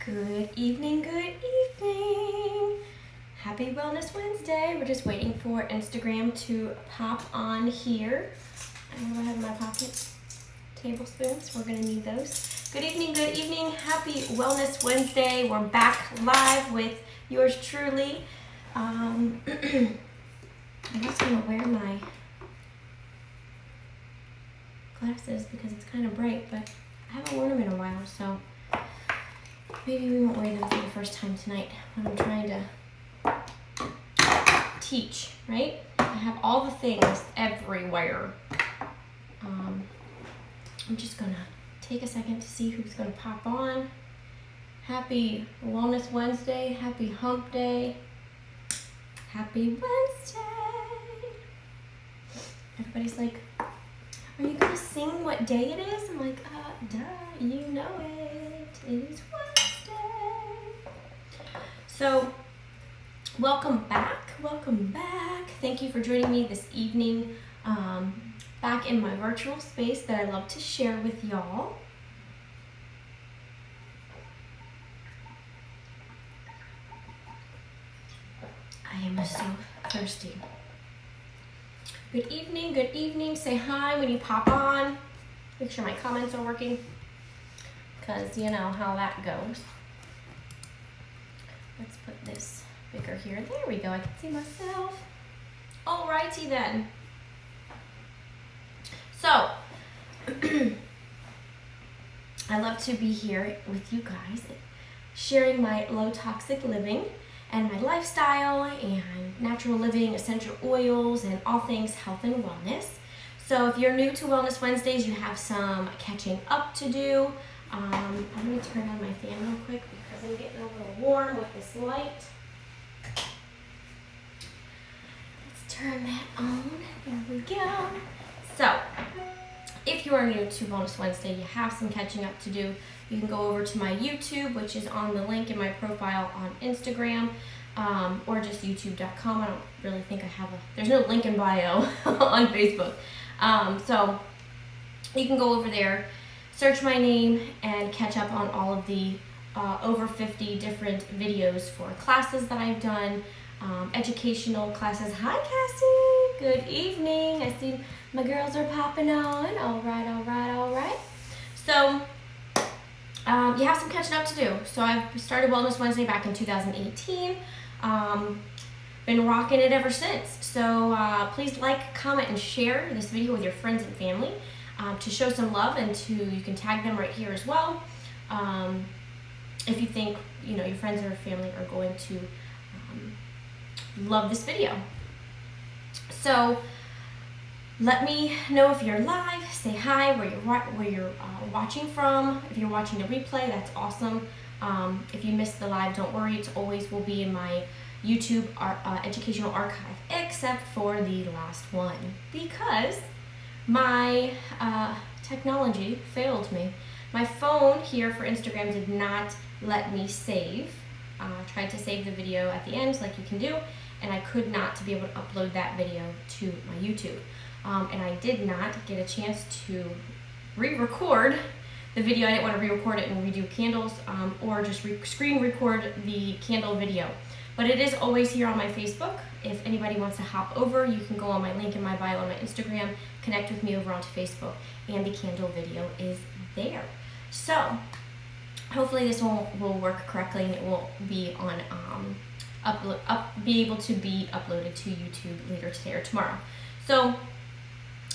Good evening, good evening. Happy Wellness Wednesday. We're just waiting for Instagram to pop on here. I know I have in my pocket tablespoons. We're gonna need those. Good evening, good evening. Happy Wellness Wednesday. We're back live with yours truly. I guess I'm gonna wear my glasses because it's kind of bright, but I haven't worn them in a while, so maybe we won't wear them for the first time tonight when I'm trying to teach, right? I have all the things everywhere. I'm just gonna take a second to see who's gonna pop on. Happy Wellness Wednesday, happy Hump Day, happy Wednesday. Everybody's like, are you gonna sing what day it is? I'm like, duh, you know it. It is Wednesday. So, welcome back. Thank you for joining me this evening, back in my virtual space that I love to share with y'all. I am so thirsty. Good evening. Say hi when you pop on. Make sure my comments are working, because you know how that goes. Let's put this bigger here. There we go, I can see myself. Alrighty then. So, I love to be here with you guys, sharing my low toxic living and my lifestyle and natural living, essential oils, and all things health and wellness. So if you're new to Wellness Wednesdays, you have some catching up to do. I'm going to turn on my fan real quick because I'm getting a little warm with this light. Let's turn that on. There we go. So, if you are new to Wellness Wednesday, you have some catching up to do. You can go over to my YouTube, which is on the link in my profile on Instagram, or just youtube.com. I don't really think I have there's no link in bio on Facebook. So you can go over there, search my name, and catch up on all of the over 50 different videos for classes that I've done, educational classes. Hi, Cassie. Good evening. I see my girls are popping on. All right. So you have some catching up to do. So I've started Wellness Wednesday back in 2018. Been rocking it ever since. So please like, comment, and share this video with your friends and family to show some love, and you can tag them right here as well. If you think your friends or family are going to love this video. So let me know if you're live. Say hi where you're watching from. If you're watching the replay, that's awesome. If you missed the live, don't worry. It always will be in my YouTube educational archive, except for the last one, because my technology failed me. My phone here for Instagram did not let me save. Tried to save the video at the end like you can do, and I could not be able to upload that video to my YouTube. And I did not get a chance to re-record the video. I didn't want to re-record it and redo candles, or just screen record the candle video. But it is always here on my Facebook. If anybody wants to hop over, you can go on my link in my bio on my Instagram, connect with me over onto Facebook, and the candle video is there. So hopefully this will work correctly, and it will be on be able to be uploaded to YouTube later today or tomorrow. So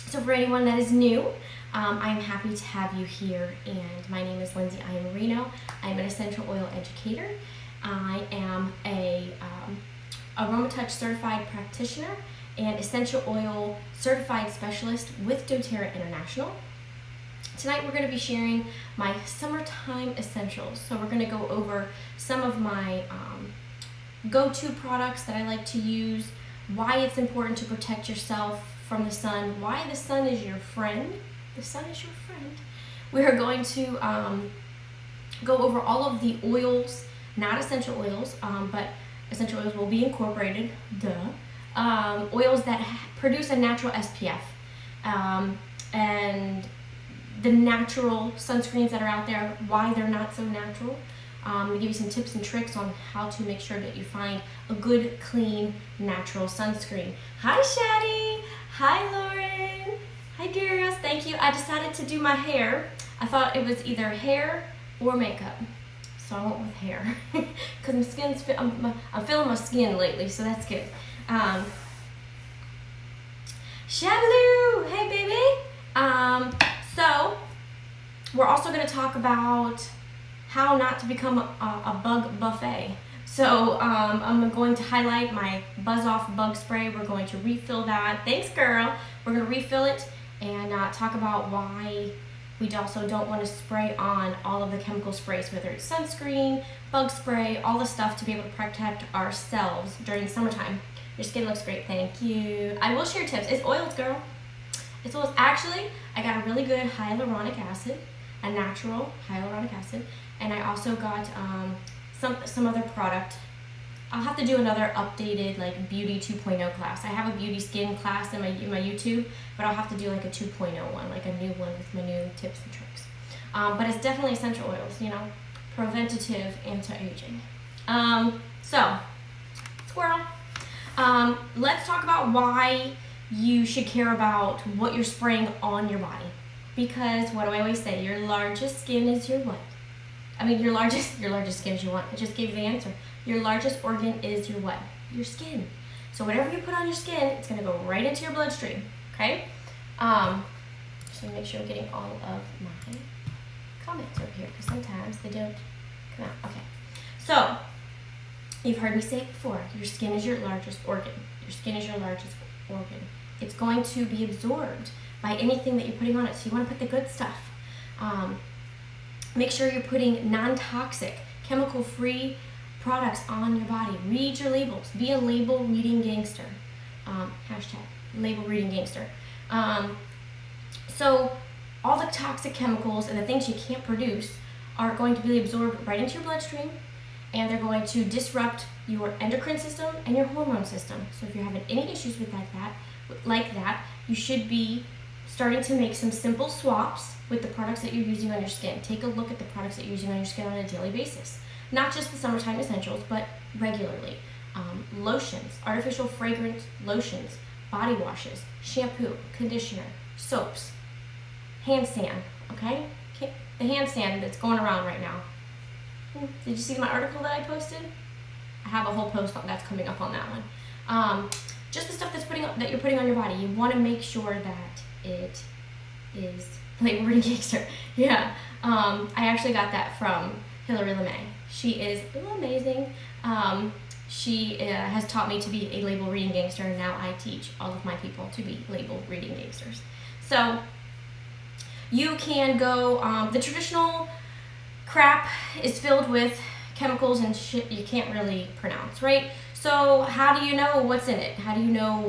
for anyone that is new, I'm happy to have you here, and my name is Lyndsay. I am Reno. I'm an essential oil educator. I am a AromaTouch certified practitioner and essential oil certified specialist with doTERRA International. Tonight we're going to be sharing my summertime essentials. So we're going to go over some of my go-to products that I like to use, why it's important to protect yourself from the sun, why the sun is your friend. The sun is your friend. We are going to go over all of the oils, not essential oils, but essential oils will be incorporated, oils that produce a natural SPF, and the natural sunscreens that are out there, why they're not so natural, I'm going to give you some tips and tricks on how to make sure that you find a good, clean, natural sunscreen. Hi, Shaddy. Hi, Lauren. Hi, girls. Thank you. I decided to do my hair. I thought it was either hair or makeup. So I went with hair because my skin's I'm feeling my skin lately, so that's good. Shabaloo, hey baby. So we're also going to talk about how not to become a bug buffet. So I'm going to highlight my Buzz Off bug spray. We're going to refill that. Thanks, girl. We're going to refill it and talk about why we also don't want to spray on all of the chemical sprays, whether it's sunscreen, bug spray, all the stuff to be able to protect ourselves during summertime. Your skin looks great, thank you. I will share tips. It's oils, girl. It's oils. Actually, I got a really good hyaluronic acid, a natural hyaluronic acid, and I also got some other product. I'll have to do another updated like beauty 2.0 class. I have a beauty skin class in my YouTube, but I'll have to do like a 2.0 one, like a new one with my new tips and tricks. But it's definitely essential oils, you know, preventative anti-aging. So, squirrel. Let's talk about why you should care about what you're spraying on your body. Because what do I always say? Your largest skin is your what? I mean, your largest skin is your what? I just gave you the answer. Your largest organ is your what? Your skin. So whatever you put on your skin, it's going to go right into your bloodstream. Okay? Just want to make sure I'm getting all of my comments over here because sometimes they don't come out. Okay. So you've heard me say it before. Your skin is your largest organ. Your skin is your largest organ. It's going to be absorbed by anything that you're putting on it. So you want to put the good stuff. Make sure you're putting non-toxic, chemical-free products on your body. Read your labels. Be a label reading gangster. Hashtag label reading gangster. So all the toxic chemicals and the things you can't produce are going to be absorbed right into your bloodstream, and they're going to disrupt your endocrine system and your hormone system. So if you're having any issues with like that, you should be starting to make some simple swaps with the products that you're using on your skin. Take a look at the products that you're using on your skin on a daily basis. Not just the summertime essentials, but regularly. Lotions, artificial fragrance lotions, body washes, shampoo, conditioner, soaps, hand sand, okay? The hand sand that's going around right now. Did you see my article that I posted? I have a whole post that's coming up on that one. Just the stuff that you're putting on your body. You want to make sure that it is label reading gangster. Yeah. I actually got that from Hillary LeMay. She is amazing. She has taught me to be a label reading gangster, and now I teach all of my people to be label reading gangsters. So you can go, the traditional crap is filled with chemicals and shit you can't really pronounce, right? So how do you know what's in it? How do you know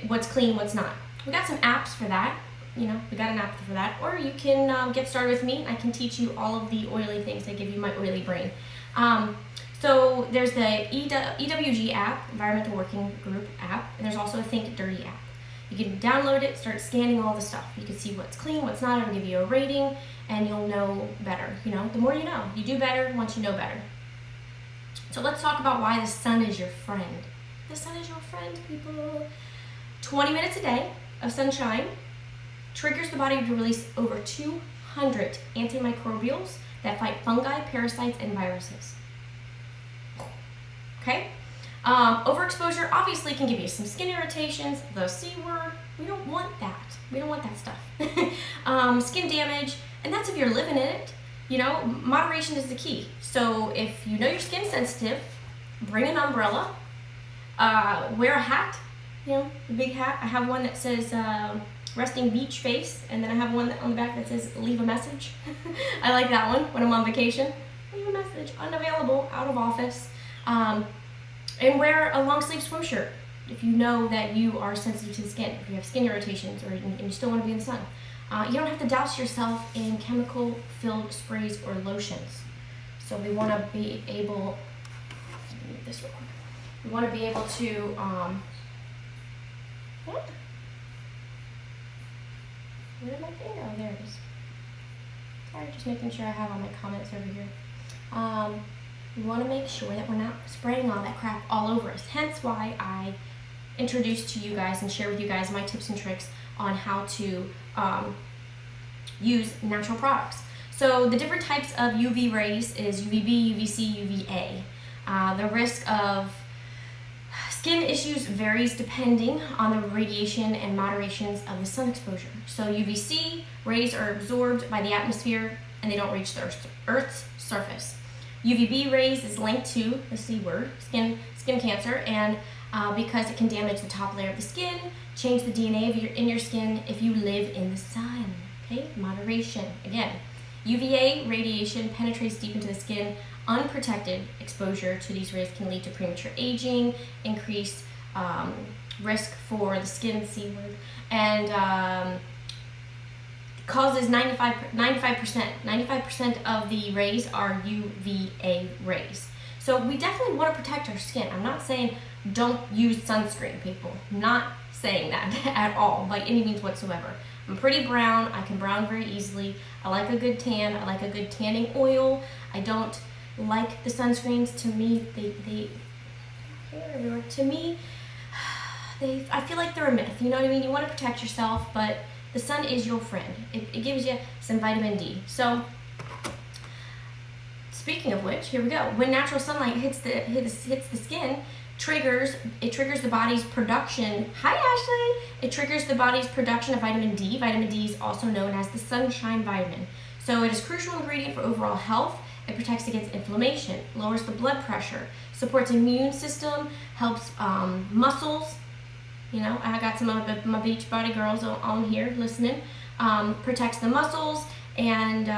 what's clean, what's not? We got some apps for that. You know, we got an app for that. Or you can get started with me. I can teach you all of the oily things that give you my oily brain. So there's the EWG app, Environmental Working Group app, and there's also a Think Dirty app. You can download it, start scanning all the stuff. You can see what's clean, what's not. It'll give you a rating, and you'll know better. You know, the more you know. You do better once you know better. So let's talk about why the sun is your friend. The sun is your friend, people. 20 minutes a day of sunshine triggers the body to release over 200 antimicrobials that fight fungi, parasites, and viruses. Okay? Overexposure obviously can give you some skin irritations, the C word. We don't want that. We don't want that stuff. Skin damage, and that's if you're living in it. You know, moderation is the key. So if you know your skin's sensitive, bring an umbrella, wear a hat, you know, the big hat. I have one that says resting beach face, and then I have one on the back that says leave a message. I like that one when I'm on vacation. Leave a message, unavailable, out of office. And wear a long sleeve swim shirt if you know that you are sensitive to the skin, if you have skin irritations and you still want to be in the sun. You don't have to douse yourself in chemical filled sprays or lotions. So we want to be able, let me move this real quick. We want to be able to, what? Where did my thing go? There it is. Sorry, just making sure I have all my comments over here. we want to make sure that we're not spraying all that crap all over us. Hence why I introduce to you guys and share with you guys my tips and tricks on how to use natural products. So the different types of UV rays is UVB, UVC, UVA. The risk of skin issues varies depending on the radiation and moderations of the sun exposure. So UVC rays are absorbed by the atmosphere and they don't reach the Earth's surface. UVB rays is linked to the C word, skin cancer, and because it can damage the top layer of the skin, change the DNA in your skin if you live in the sun. Okay, moderation. Again, UVA radiation penetrates deep into the skin. Unprotected exposure to these rays can lead to premature aging, increased risk for the skin, C word, and causes 95% of the rays are UVA rays. So we definitely want to protect our skin. I'm not saying don't use sunscreen, people. I'm not saying that at all, by any means whatsoever. I'm pretty brown. I can brown very easily. I like a good tan. I like a good tanning oil. I don't like the sunscreens. To me, I feel like they're a myth. You know what I mean? You want to protect yourself, but the sun is your friend. It gives you some vitamin D. So, speaking of which, here we go. When natural sunlight hits the skin, it triggers the body's production. Hi, Ashley. It triggers the body's production of vitamin D. Vitamin D is also known as the sunshine vitamin. So it is a crucial ingredient for overall health. It protects against inflammation, lowers the blood pressure, supports immune system, helps muscles. You know, I got some of my beach body girls on here listening. Protects the muscles and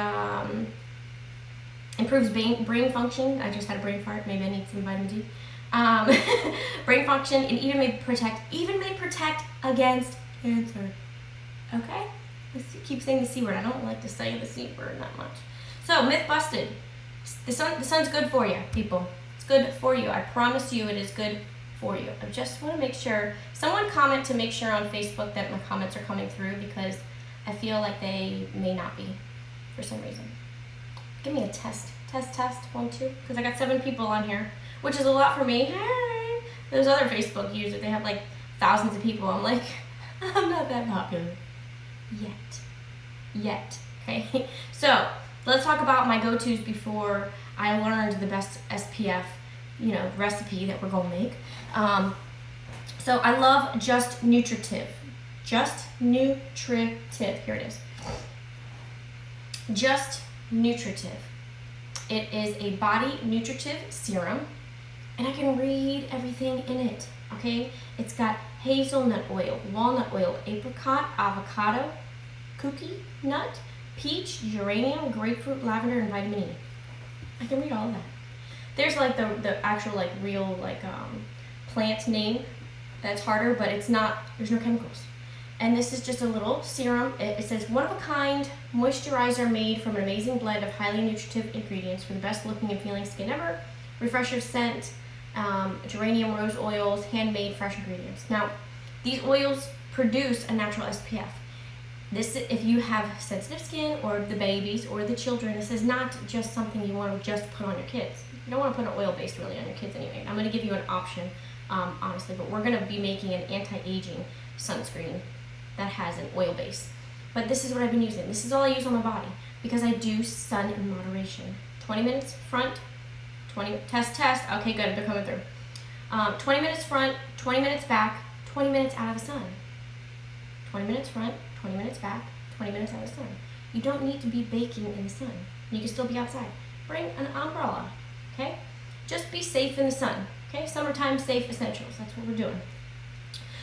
improves brain function. I just had a brain fart. Maybe I need some vitamin D. Brain function, and even may protect against cancer. Okay? Let's keep saying the C word. I don't like to say the C word that much. So, myth busted. The sun's good for you, people. It's good for you. I promise you it is good for you. I just want to make sure, someone comment to make sure on Facebook that my comments are coming through, because I feel like they may not be for some reason. Give me a test, 1, 2, because I got 7 people on here, which is a lot for me. Hey, those other Facebook users, they have like thousands of people. I'm like, I'm not that popular yet. Okay, so let's talk about my go-tos before I learned the best SPF, recipe that we're gonna make. So I love Just Nutritive. Here it is. Just Nutritive. It is a body nutritive serum, and I can read everything in it. Okay, it's got hazelnut oil, walnut oil, apricot, avocado, cookie nut, peach, geranium, grapefruit, lavender, and vitamin E. I can read all of that. There's like the actual real plant name that's harder, but it's not, there's no chemicals. And this is just a little serum. It says one of a kind moisturizer made from an amazing blend of highly nutritive ingredients for the best looking and feeling skin ever. Refresher scent, geranium rose oils, handmade fresh ingredients. Now, these oils produce a natural SPF. This, if you have sensitive skin, or the babies or the children, this is not just something you want to just put on your kids. You don't want to put an oil base really on your kids anyway. I'm going to give you an option, honestly, but we're going to be making an anti-aging sunscreen that has an oil base. But this is what I've been using. This is all I use on my body because I do sun in moderation. 20 minutes front, 20 test. Okay, good, they're coming through. 20 minutes front, 20 minutes back, 20 minutes out of the sun. 20 minutes front, 20 minutes back, 20 minutes out of the sun. You don't need to be baking in the sun. You can still be outside. Bring an umbrella, okay? Just be safe in the sun, okay? Summertime safe essentials, that's what we're doing.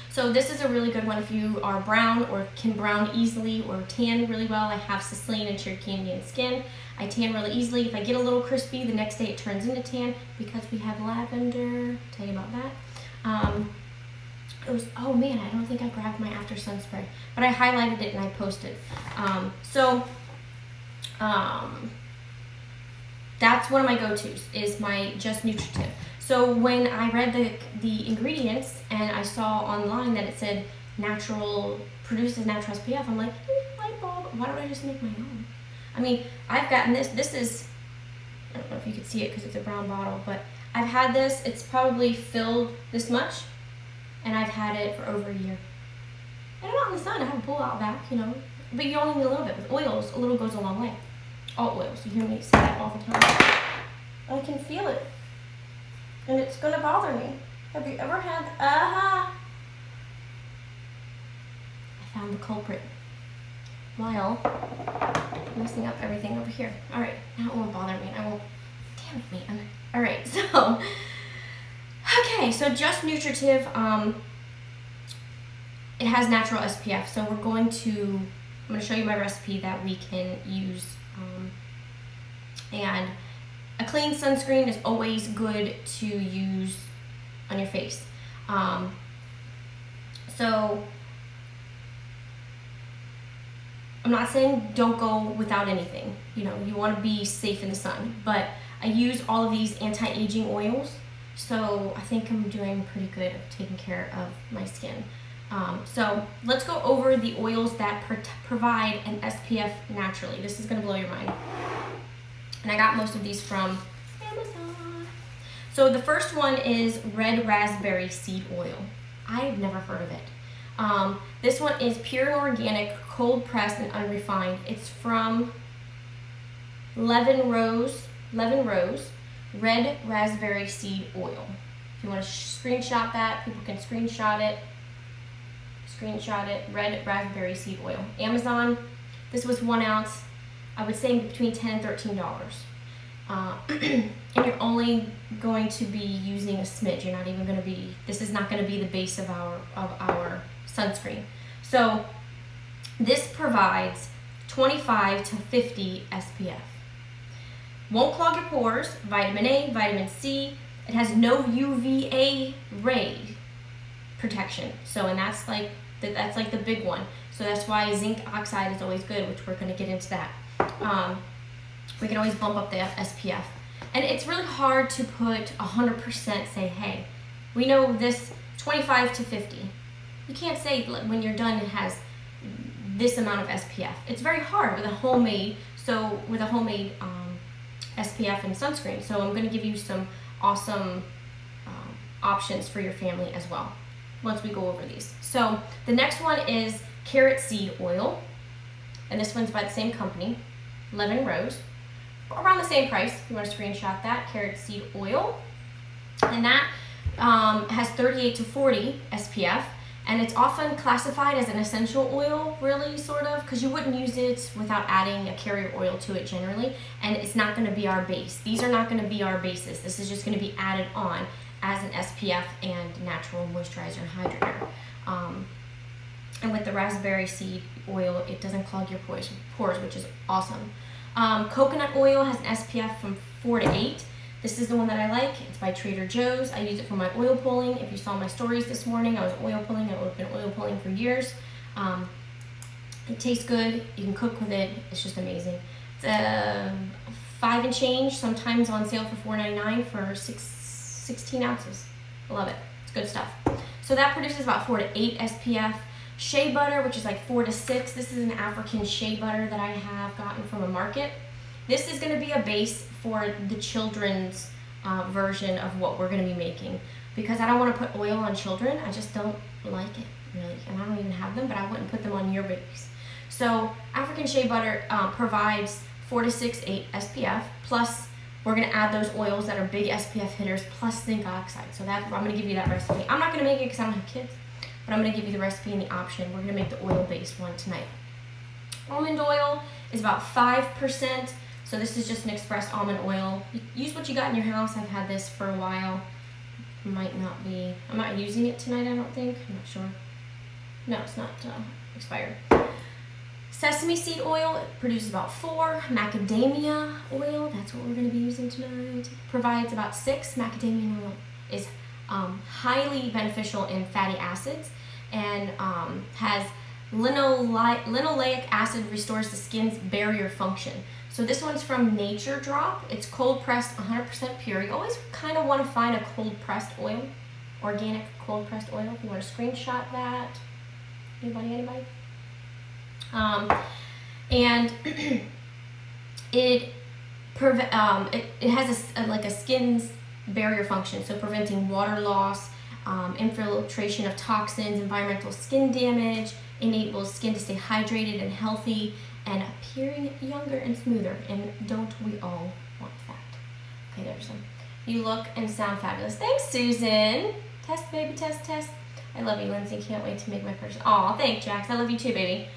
So this is a really good one if you are brown or can brown easily or tan really well. I have Sicilian and Cherokee Indian skin. I tan really easily. If I get a little crispy, the next day it turns into tan because we have lavender. I'll tell you about that. Oh man, I don't think I grabbed my after sun spray, but I highlighted it and I posted. That's one of my go-tos, is my Just Nutritive. So when I read the ingredients and I saw online that it said produces natural SPF, I'm like, light bulb, why don't I just make my own? I mean, I've gotten this is I don't know if you can see it because it's a brown bottle, but I've had this, it's probably filled this much, and I've had it for over a year. And I'm out in the sun, I have a pool out back, you know, but you only need a little bit. With oils, a little goes a long way. All oils, you hear me say that all the time. I can feel it, and it's gonna bother me. Have you ever had, I found the culprit while messing up everything over here. All right, now it won't bother me, and I won't, damn it, man. All right, so, okay, so just nutritive, it has natural SPF, so I'm going to show you my recipe that we can use, and a clean sunscreen is always good to use on your face. So I'm not saying don't go without anything. You know, you want to be safe in the sun, but I use all of these anti-aging oils, so I think I'm doing pretty good at taking care of my skin. So let's go over the oils that provide an SPF naturally. This is going to blow your mind. And I got most of these from Amazon. So the first one is red raspberry seed oil. I've never heard of it. This one is pure and organic, cold pressed and unrefined. It's from Leven Rose red raspberry seed oil. If you want to screenshot that, people can screenshot it, red raspberry seed oil. Amazon, this was 1 ounce. I would say between $10 and $13. And you're only going to be using a smidge. You're not even going to be, this is not going to be the base of our sunscreen. So this provides 25 to 50 SPF. Won't clog your pores, vitamin A, vitamin C. It has no UVA ray protection. So, and that's like the big one. So that's why zinc oxide is always good, which we're going to get into that. We can always bump up the SPF. And it's really hard to put 100% say, hey, we know this 25 to 50. You can't say when you're done it has this amount of SPF. It's very hard with a homemade, SPF and sunscreen. So I'm going to give you some awesome options for your family as well once we go over these. So the next one is carrot seed oil, and this one's by the same company, Leven Rose, around the same price if you want to screenshot that, carrot seed oil. And that has 38 to 40 SPF, and it's often classified as an essential oil, really, sort of, because you wouldn't use it without adding a carrier oil to it generally, and it's not going to be our base. These are not going to be our bases. This is just going to be added on as an SPF and natural moisturizer and hydrator. And with the raspberry seed oil, it doesn't clog your pores, which is awesome. Coconut oil has an SPF from 4 to 8. This is the one that I like. It's by Trader Joe's. I use it for my oil pulling. If you saw my stories this morning, I was oil pulling. I've been oil pulling for years. It tastes good. You can cook with it. It's just amazing. It's 5 and change, sometimes on sale for $4.99 for 16 ounces. I love it. It's good stuff. So that produces about 4 to 8 SPF. Shea butter, which is like 4 to 6. This is an African shea butter that I have gotten from a market. This is going to be a base for the children's version of what we're going to be making, because I don't want to put oil on children. I just don't like it, really, and I don't even have them, but I wouldn't put them on your babies. So African shea butter provides 4 to 6, 8 SPF, plus we're going to add those oils that are big SPF hitters, plus zinc oxide. So that, I'm going to give you that recipe. I'm not going to make it because I don't have kids, but I'm going to give you the recipe and the option. We're going to make the oil-based one tonight. Almond oil is about 5%. So this is just an expressed almond oil. Use what you got in your house. I've had this for a while. I'm not using it tonight, I don't think. I'm not sure. No, it's not expired. Sesame seed oil, it produces about 4. Macadamia oil, that's what we're going to be using tonight, provides about 6. Macadamia oil is highly beneficial in fatty acids, and has linoleic acid, restores the skin's barrier function. So this one's from Nature Drop. It's cold pressed, 100% pure. You always kind of want to find a cold pressed oil, organic cold pressed oil. If you want to screenshot that, anybody? And it It has like a skin barrier function, so preventing water loss, infiltration of toxins, environmental skin damage, enables skin to stay hydrated and healthy, and appearing younger and smoother. And don't we all want that? Okay, there's some. You look and sound fabulous. Thanks, Susan. Test, baby, test, test. I love you, Lyndsay. Can't wait to make my purchase. Aw, thanks, Jax. I love you too, baby.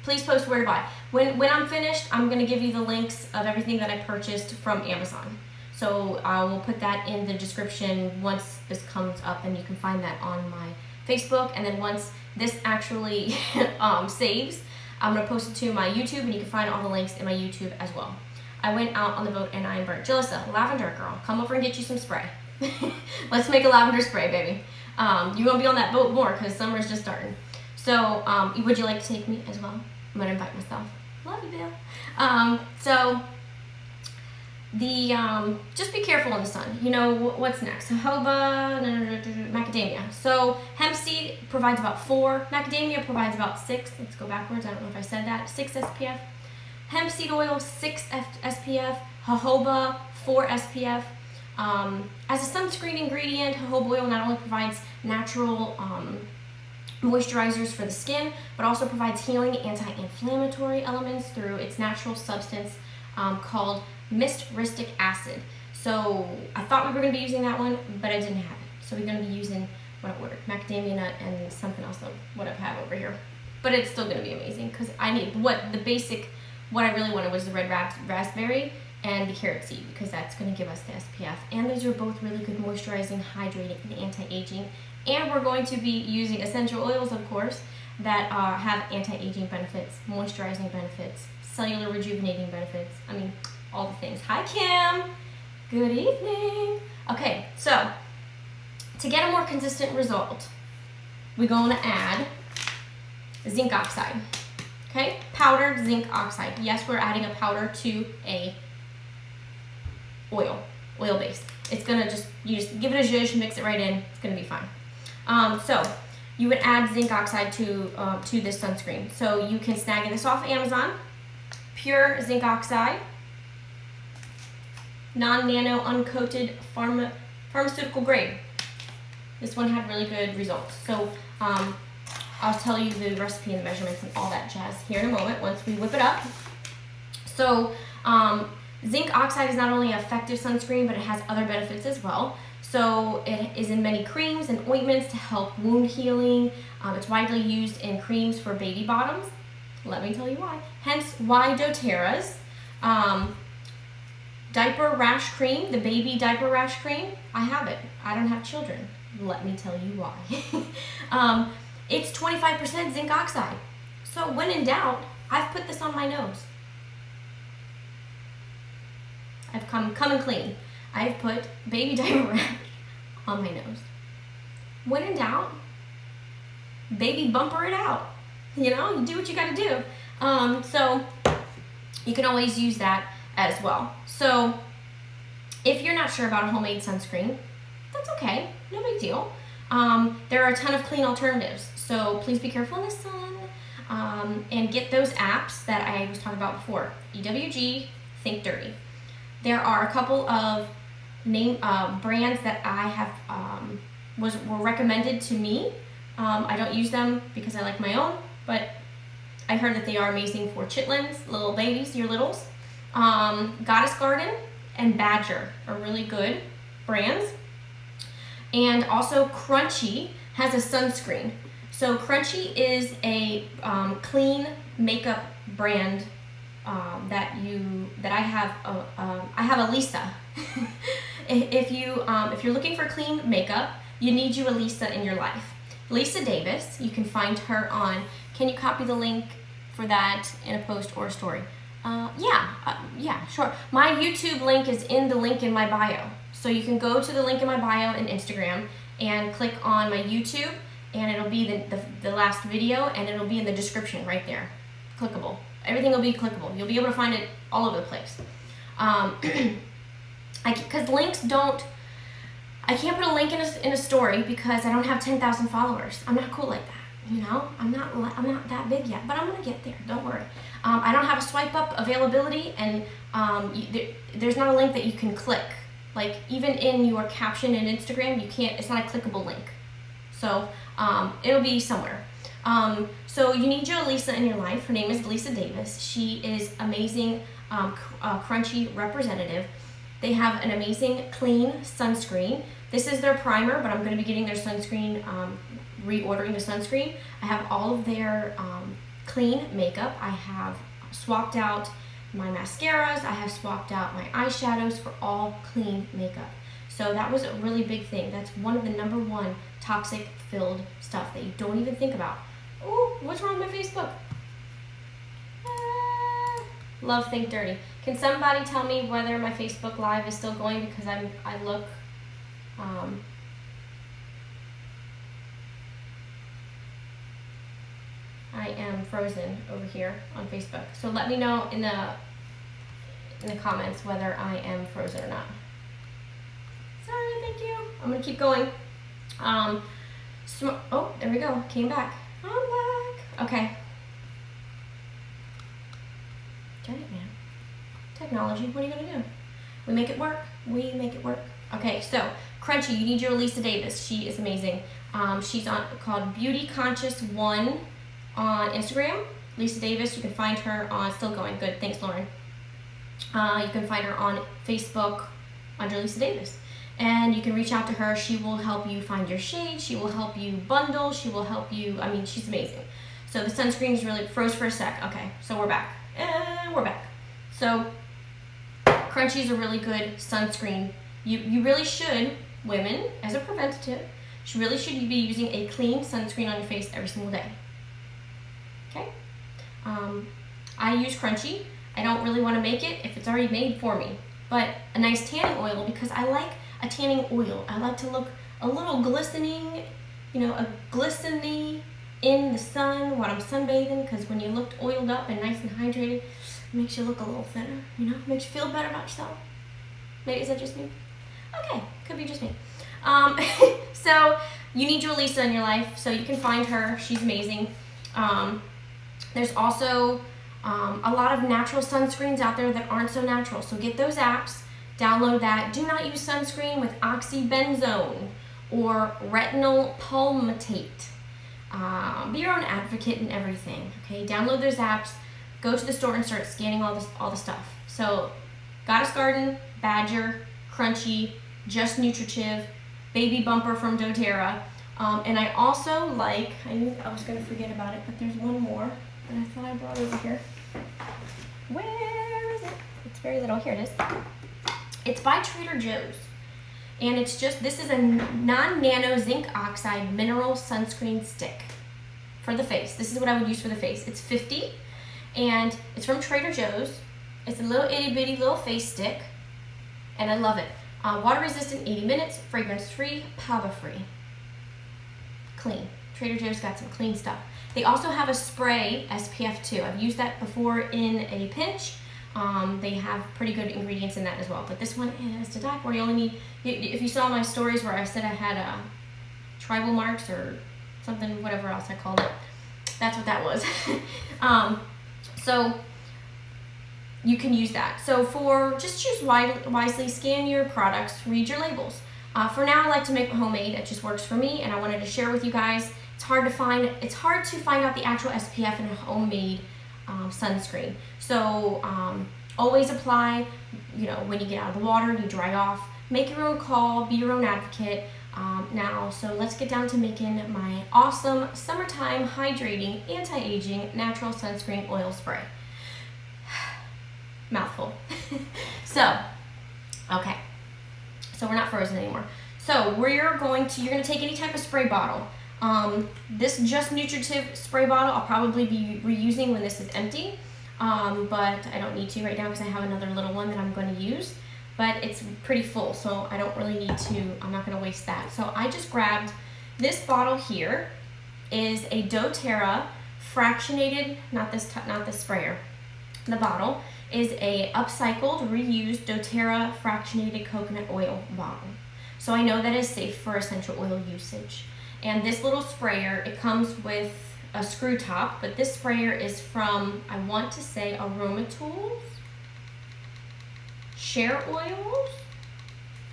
Please post where to buy. When I'm finished, I'm going to give you the links of everything that I purchased from Amazon. So I will put that in the description once this comes up, and you can find that on my Facebook. And then once this actually saves, I'm going to post it to my YouTube, and you can find all the links in my YouTube as well. I went out on the boat and I am burnt. Jalissa, lavender girl, come over and get you some spray. Let's make a lavender spray, baby. You're going to be on that boat more because summer's just starting. So would you like to take me as well? I'm going to invite myself. Love you, Bill. Just be careful in the sun. You know, what's next? Jojoba, macadamia. So hemp seed provides about 4. Macadamia provides about 6. Let's go backwards. I don't know if I said that. 6 SPF. Hemp seed oil, 6 SPF. Jojoba, 4 SPF. As a sunscreen ingredient, jojoba oil not only provides natural moisturizers for the skin, but also provides healing anti-inflammatory elements through its natural substance called myristic acid. So I thought we were going to be using that one, but I didn't have it. So we're going to be using what I ordered, macadamia nut and something else, what I have over here. But it's still going to be amazing because I need what I really wanted was the red raspberry and the carrot seed, because that's going to give us the SPF. And those are both really good moisturizing, hydrating, and anti-aging. And we're going to be using essential oils, of course, that have anti-aging benefits, moisturizing benefits, cellular rejuvenating benefits. I mean, all the things. Hi, Kim. Good evening. Okay, so to get a more consistent result, we're going to add zinc oxide. Okay, powdered zinc oxide. Yes, we're adding a powder to a oil base. It's gonna you just give it a zhuzh, mix it right in. It's gonna be fine. So you would add zinc oxide to this sunscreen. So you can snag this off Amazon. Pure zinc oxide, non-nano, uncoated, pharmaceutical grade. This one had really good results. So I'll tell you the recipe and the measurements and all that jazz here in a moment once we whip it up. So zinc oxide is not only an effective sunscreen, but it has other benefits as well. So it is in many creams and ointments to help wound healing. It's widely used in creams for baby bottoms. Let me tell you why. Hence why doTERRA's diaper rash cream, the baby diaper rash cream, I have it. I don't have children. Let me tell you why. It's 25% zinc oxide. So when in doubt, I've put this on my nose. I've come and clean. I've put baby diaper rash on my nose. When in doubt, baby bumper it out. You know, you do what you gotta do. So you can always use that as well. So if you're not sure about a homemade sunscreen, that's okay, no big deal. There are a ton of clean alternatives. So please be careful in the sun and get those apps that I was talking about before. EWG, Think Dirty. There are a couple of brands that I have were recommended to me. I don't use them because I like my own, but I heard that they are amazing for chitlins, little babies, your littles. Goddess Garden and Badger are really good brands. And also Crunchy has a sunscreen. So Crunchy is a clean makeup brand that I have. I have a Lisa. If you're looking for clean makeup, you need you a Lisa in your life. Lisa Davis, you can find her on. Can you copy the link for that in a post or a story? Yeah, sure. My YouTube link is in the link in my bio. So you can go to the link in my bio in Instagram and click on my YouTube, and it'll be the last video, and it'll be in the description right there. Clickable. Everything will be clickable. You'll be able to find it all over the place. Because links don't, I can't put a link in a story because I don't have 10,000 followers. I'm not cool like that. You know, I'm not that big yet, but I'm gonna get there. Don't worry. I don't have a swipe up availability, and there's not a link that you can click. Like even in your caption in Instagram, you can't. It's not a clickable link. So it'll be somewhere. So you need your Lisa in your life. Her name is Lisa Davis. She is amazing, crunchy representative. They have an amazing clean sunscreen. This is their primer, but I'm going to be getting their sunscreen, reordering the sunscreen. I have all of their clean makeup. I have swapped out my mascaras. I have swapped out my eyeshadows for all clean makeup. So that was a really big thing. That's one of the #1 toxic filled stuff that you don't even think about. Oh, what's wrong with my Facebook? Love Think Dirty. Can somebody tell me whether my Facebook Live is still going, because I look I am frozen over here on Facebook. So let me know in the comments whether I am frozen or not. Sorry, thank you. I'm gonna keep going. Oh, there we go. Came back. I'm back. Okay. Darn it, man. Technology. What are you gonna do? We make it work. We make it work. Okay, so crunchy. You need your Lisa Davis. She is amazing. She's called Beauty Conscious 1 on Instagram. Lisa Davis. You can find her on. Still going. Good. Thanks, Lauren. You can find her on Facebook under Lisa Davis. And you can reach out to her. She will help you find your shade. She will help you bundle. She will help you. I mean, she's amazing. So the sunscreen is really froze for a sec. Okay, so we're back. And we're back. So Crunchy is a really good sunscreen. You really should, women, as a preventative, really should be using a clean sunscreen on your face every single day. Okay? I use Crunchy. I don't really want to make it if it's already made for me. But a nice tanning oil, because I like a tanning oil. I like to look a little glistening, a glistening in the sun while I'm sunbathing, because when you look oiled up and nice and hydrated, it makes you look a little thinner, makes you feel better about yourself. Maybe, is that just me? Okay, could be just me. So you need your Lisa in your life, so you can find her. She's amazing. There's also a lot of natural sunscreens out there that aren't so natural, so get those apps. Download that. Do not use sunscreen with oxybenzone or retinol palmitate. Be your own advocate in everything. Okay, download those apps. Go to the store and start scanning all the stuff. So, Goddess Garden, Badger, Crunchy, Just Nutritive, Baby Bumper from doTERRA, and I also like. I knew I was gonna forget about it, but there's one more that I thought I brought over here. Where is it? It's very little. Here it is. It's by Trader Joe's, and it's this is a non-nano zinc oxide mineral sunscreen stick for the face. This is what I would use for the face. It's 50, and it's from Trader Joe's. It's a little itty bitty little face stick, and I love it. Water resistant, 80 minutes, fragrance free, powder free, clean. Trader Joe's got some clean stuff. They also have a spray, SPF 2. I've used that before in a pinch. They have pretty good ingredients in that as well, but this one is to die for. You only need, if you saw my stories where I said I had tribal marks or something, whatever else I called it, that's what that was. So you can use that. So just choose wisely, scan your products, read your labels. For now, I like to make homemade. It just works for me, and I wanted to share with you guys. It's hard to find out the actual SPF in a homemade sunscreen. So always apply, when you get out of the water, you dry off. Make your own call, be your own advocate. Now, so let's get down to making my awesome summertime hydrating, anti-aging, natural sunscreen oil spray. Mouthful. So, okay. So we're not frozen anymore. So you're gonna take any type of spray bottle. This Just Nutritive spray bottle I'll probably be reusing when this is empty, but I don't need to right now because I have another little one that I'm going to use, but it's pretty full, so I don't really need to. I'm not going to waste that. So I just grabbed this bottle here. Is a doTERRA fractionated, not this sprayer. The bottle is a upcycled, reused doTERRA fractionated coconut oil bottle. So I know that is safe for essential oil usage. And this little sprayer, it comes with a screw top, but this sprayer is from, I want to say, Aroma Tools, Share Oils,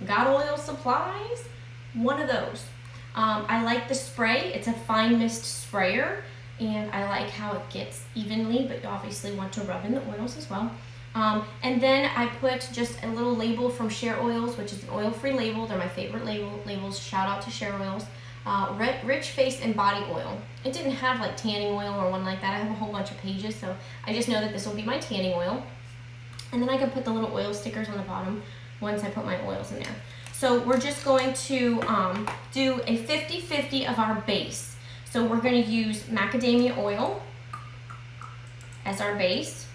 Got Oil Supplies, one of those. I like the spray. It's a fine mist sprayer, and I like how it gets evenly, but you obviously want to rub in the oils as well. And then I put just a little label from Share Oils, which is an oil-free label. They're my favorite labels. Shout out to Share Oils. Rich Face and Body Oil. It didn't have like tanning oil or one like that. I have a whole bunch of pages, so I just know that this will be my tanning oil. And then I can put the little oil stickers on the bottom once I put my oils in there. So we're just going to do a 50-50 of our base. So we're going to use macadamia oil as our base,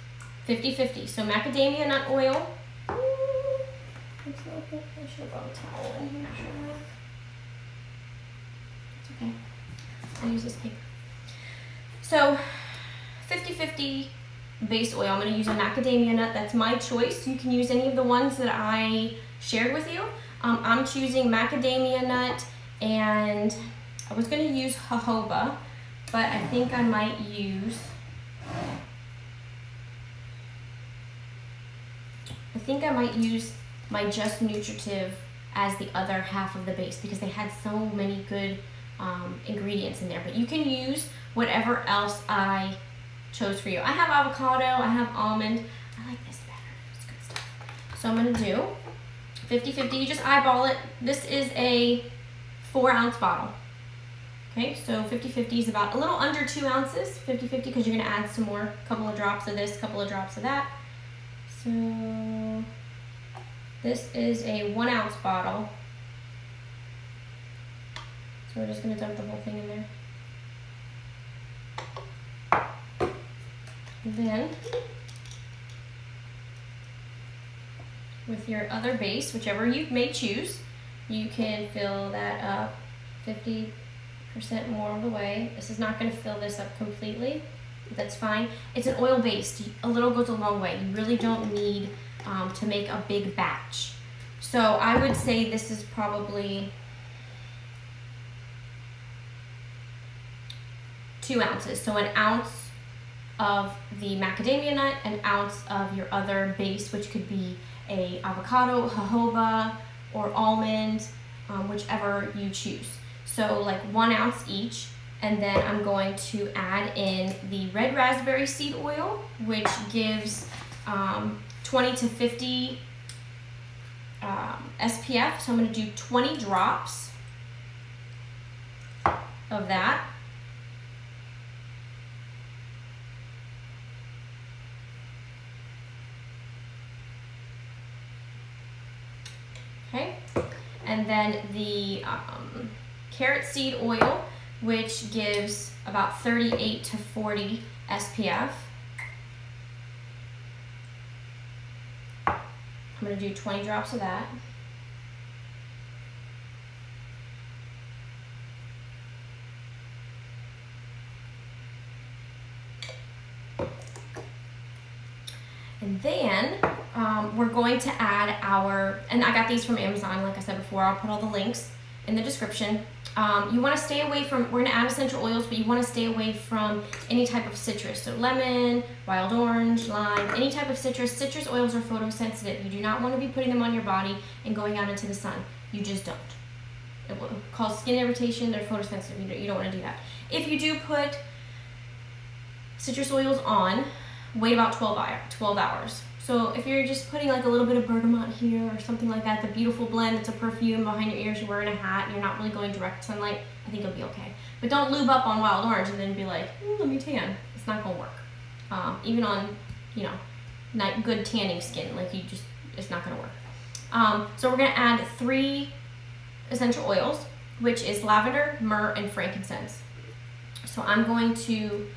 50-50. So macadamia nut oil. I should have brought a towel in here. It's okay. I'll use this paper. So 50-50 base oil. I'm going to use a macadamia nut. That's my choice. You can use any of the ones that I shared with you. I'm choosing macadamia nut, and I was going to use jojoba, but I think I might use my Just Nutritive as the other half of the base because they had so many good ingredients in there. But you can use whatever else I chose for you. I have avocado, I have almond. I like this better. It's good stuff. So I'm going to do 50-50. You just eyeball it. This is a 4-ounce bottle. Okay, so 50-50 is about a little under 2 ounces. 50-50 because you're going to add some more, couple of drops of this, couple of drops of that. So this is a 1-ounce bottle. So we're just going to dump the whole thing in there. And then with your other base, whichever you may choose, you can fill that up 50% more of the way. This is not going to fill this up completely. That's fine. It's an oil based. A little goes a long way. You really don't need to make a big batch. So I would say this is probably 2 ounces. So an ounce of the macadamia nut, an ounce of your other base, which could be a avocado, jojoba, or almond, whichever you choose. So like 1 ounce each. And then I'm going to add in the red raspberry seed oil, which gives 20 to 50 SPF. So I'm going to do 20 drops of that. Okay, and then the carrot seed oil, which gives about 38 to 40 SPF. I'm going to do 20 drops of that. And then we're going to add our, and I got these from Amazon, like I said before, I'll put all the links in the description. You want to stay away from, we're going to add essential oils, but you want to stay away from any type of citrus. So lemon, wild orange, lime, any type of citrus. Citrus oils are photosensitive. You do not want to be putting them on your body and going out into the sun. You just don't. It will cause skin irritation. They're photosensitive. You don't want to do that. If you do put citrus oils on, wait about 12 hours. So if you're just putting like a little bit of bergamot here or something like that, the beautiful blend, it's a perfume behind your ears, you're wearing a hat, and you're not really going direct sunlight, I think it'll be okay. But don't lube up on wild orange and then be like, let me tan. It's not gonna work. Even on, not good tanning skin, like it's not gonna work. So we're gonna add 3 essential oils, which is lavender, myrrh, and frankincense. So I'm going to,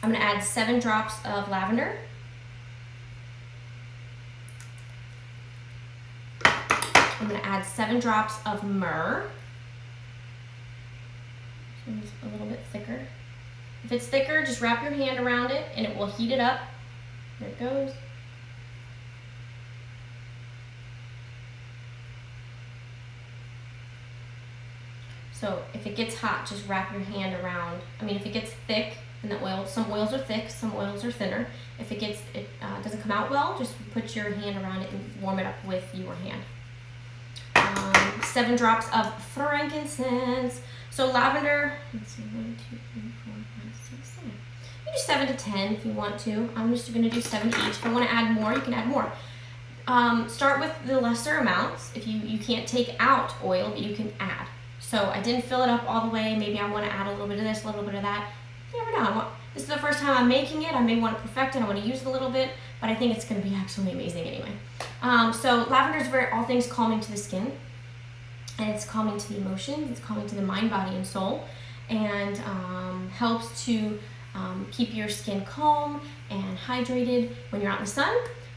I'm going to add 7 drops of lavender. I'm going to add 7 drops of myrrh. This one's a little bit thicker. If it's thicker, just wrap your hand around it and it will heat it up. There it goes. So if it gets hot, just wrap your hand around. I mean, if it gets thick in the oil, some oils are thick, some oils are thinner. If it doesn't come out well, just put your hand around it and warm it up with your hand. 7 drops of frankincense. So lavender, let's see, 1, 2, 3, 4, 5, 6, 7. You do 7 to 10 if you want to. I'm just going to do 7 each. If I want to add more, you can add more. Start with the lesser amounts. If you can't take out oil, but you can add. So I didn't fill it up all the way. Maybe I want to add a little bit of this, a little bit of that. You never know. This is the first time I'm making it. I may want to perfect it. I want to use it a little bit, but I think it's going to be absolutely amazing anyway. So lavender is all things calming to the skin, and it's calming to the emotions. It's calming to the mind, body, and soul, and helps to keep your skin calm and hydrated when you're out in the sun.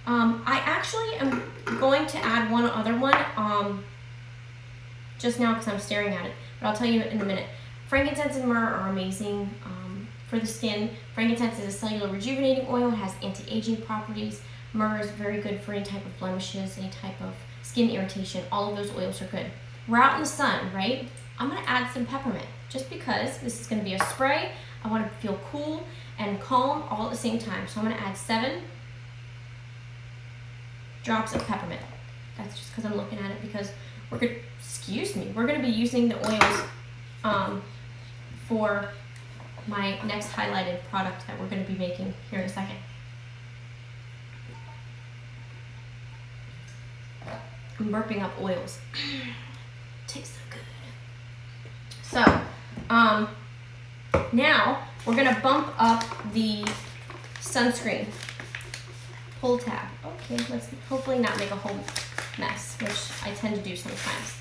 I actually am going to add one other one just now because I'm staring at it, but I'll tell you in a minute. Frankincense and myrrh are amazing for the skin. Frankincense is a cellular rejuvenating oil. It has anti-aging properties. Myrrh is very good for any type of blemishes, any type of skin irritation. All of those oils are good. We're out in the sun, right? I'm going to add some peppermint just because this is going to be a spray. I want to feel cool and calm all at the same time. So I'm going to add 7 drops of peppermint. That's just because I'm looking at it, because we're going to be using the oils for my next highlighted product that we're going to be making here in a second. I'm burping up oils. Tastes so good. So, now we're going to bump up the sunscreen pull tab. Okay, let's hopefully not make a whole mess, which I tend to do sometimes.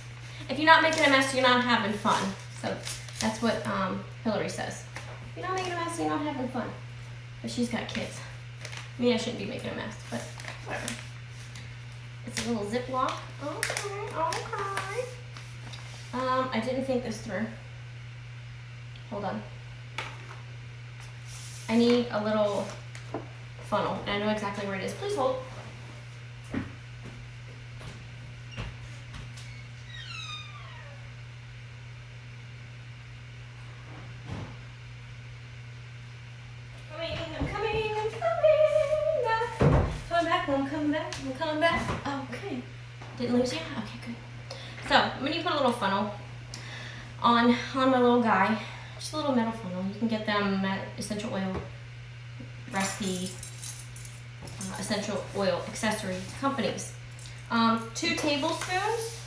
If you're not making a mess, you're not having fun. So that's what Hillary says. If you're not making a mess, you're not having fun. But she's got kids. I mean, I shouldn't be making a mess, but whatever. It's a little Ziploc. Okay. I didn't think this through. Hold on. I need a little funnel, and I know exactly where it is. Please hold. I'm coming back. Okay. Didn't lose you? Okay, good. So, I'm going to put a little funnel on my little guy. Just a little metal funnel. You can get them at essential oil recipe, essential oil accessory companies. 2 tablespoons.